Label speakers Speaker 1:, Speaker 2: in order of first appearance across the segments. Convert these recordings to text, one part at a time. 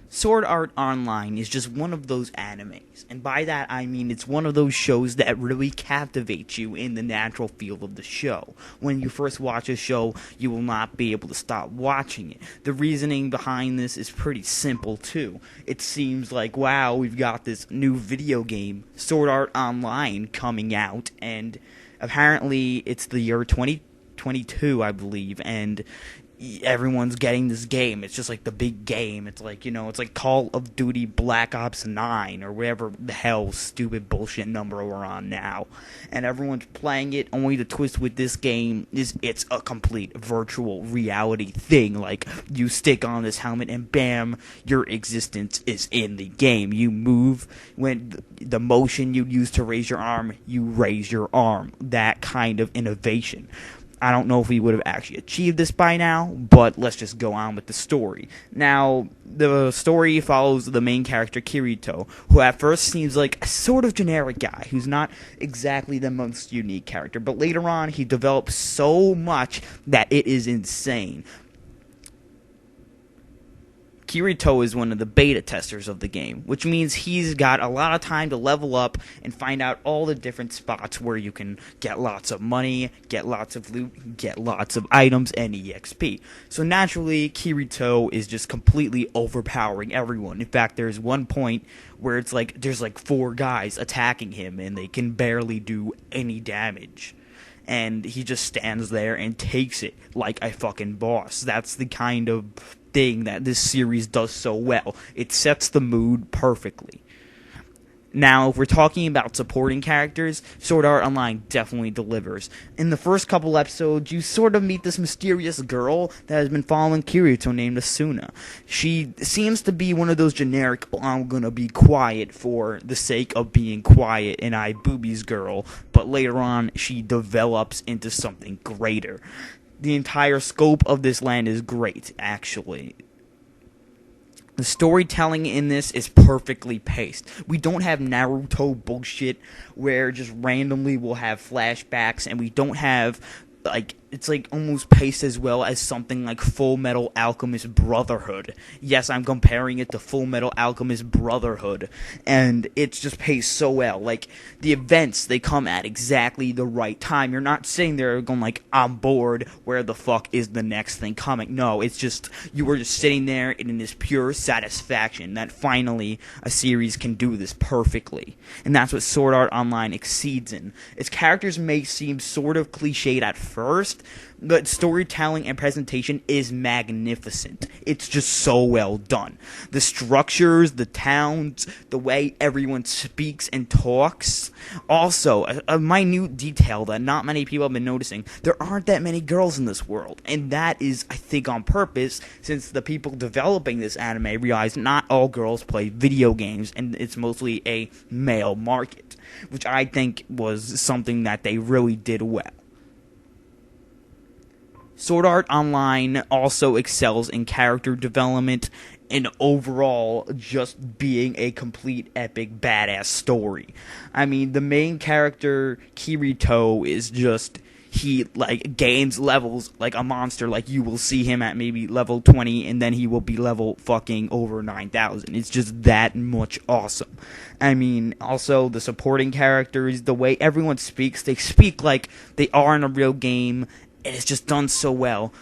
Speaker 1: Sword Art Online is just one of those animes, and by that I mean it's one of those shows that really captivates you in the natural feel of the show. When you first watch a show, you will not be able to stop watching it. The reasoning behind this is pretty simple too. It seems like, wow, we've got this new video game, Sword Art Online, coming out, and apparently it's the year 2022, I believe, and everyone's getting this game. It's just like the big game. It's like, it's like Call of Duty Black Ops 9 or whatever the hell stupid bullshit number we're on now. And everyone's playing it. Only the twist with this game is it's a complete virtual reality thing. Like, you stick on this helmet and bam, your existence is in the game. You move when the motion you use to raise your arm, you raise your arm. That kind of innovation. I don't know if we would have actually achieved this by now, but let's just go on with the story. Now, the story follows the main character, Kirito, who at first seems like a sort of generic guy, who's not exactly the most unique character, but later on he develops so much that it is insane. Kirito is one of the beta testers of the game, which means he's got a lot of time to level up and find out all the different spots where you can get lots of money, get lots of loot, get lots of items, and EXP. So naturally, Kirito is just completely overpowering everyone. In fact, there's one point where it's like there's like 4 guys attacking him and they can barely do any damage. And he just stands there and takes it like a fucking boss. That's the kind of thing that this series does so well. It sets the mood perfectly. Now, if we're talking about supporting characters, Sword Art Online definitely delivers. In the first couple episodes, you sort of meet this mysterious girl that has been following Kirito named Asuna. She seems to be one of those generic, I'm gonna be quiet for the sake of being quiet and I boobies girl, but later on, she develops into something greater. The entire scope of this land is great, actually. The storytelling in this is perfectly paced. We don't have Naruto bullshit where just randomly we'll have flashbacks, and we don't have, it's almost paced as well as something like Full Metal Alchemist Brotherhood. Yes, I'm comparing it to Full Metal Alchemist Brotherhood, and it's just paced so well. Like, the events, they come at exactly the right time. You're not sitting there going like, I'm bored, where the fuck is the next thing coming? No, it's just, you were just sitting there in this pure satisfaction that finally a series can do this perfectly. And that's what Sword Art Online exceeds in. Its characters may seem sort of cliched at first, but storytelling and presentation is magnificent. It's just so well done. The structures, the towns, the way everyone speaks and talks. Also, a minute detail that not many people have been noticing, there aren't that many girls in this world. And that is, I think, on purpose, since the people developing this anime realize not all girls play video games, and it's mostly a male market, which I think was something that they really did well. Sword Art Online also excels in character development and overall just being a complete epic badass story. I mean, the main character, Kirito, is just, he, gains levels like a monster. Like, you will see him at maybe level 20, and then he will be level fucking over 9,000. It's just that much awesome. I mean, also, the supporting characters, the way everyone speaks, they speak like they are in a real game, and it's just done so well.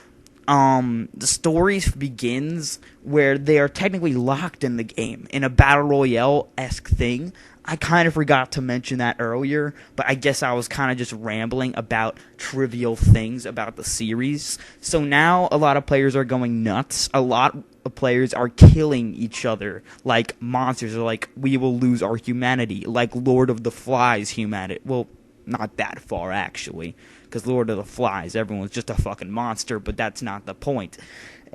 Speaker 1: The story begins where they are technically locked in the game, in a Battle Royale-esque thing. I kind of forgot to mention that earlier, but I guess I was kind of just rambling about trivial things about the series. So now a lot of players are going nuts. A lot of players are killing each other like monsters, or like we will lose our humanity, like Lord of the Flies humanity. Well, not that far, actually, because Lord of the Flies, everyone's just a fucking monster, but that's not the point.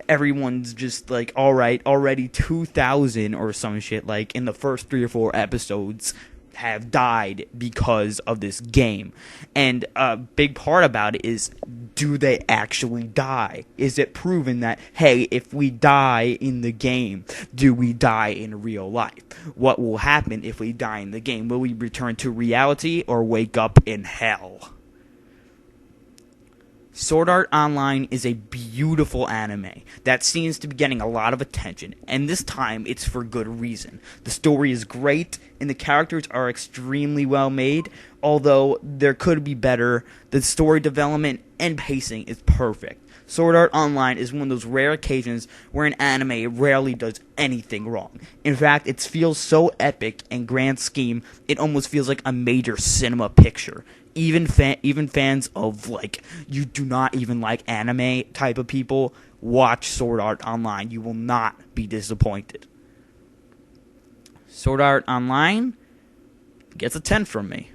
Speaker 1: Everyone's just like, alright, already 2,000 or some shit, like, in the first 3 or 4 episodes have died because of this game. And a big part about it is, do they actually die? Is it proven that, hey, if we die in the game, do we die in real life? What will happen if we die in the game? Will we return to reality or wake up in hell? Sword Art Online is a beautiful anime that seems to be getting a lot of attention, and this time it's for good reason. The story is great, and the characters are extremely well made, although there could be better. The story development and pacing is perfect. Sword Art Online is one of those rare occasions where an anime rarely does anything wrong. In fact, it feels so epic and grand scheme, it almost feels like a major cinema picture. Even fans of, like, you do not even like anime type of people, watch Sword Art Online. You will not be disappointed. Sword Art Online gets a 10 from me.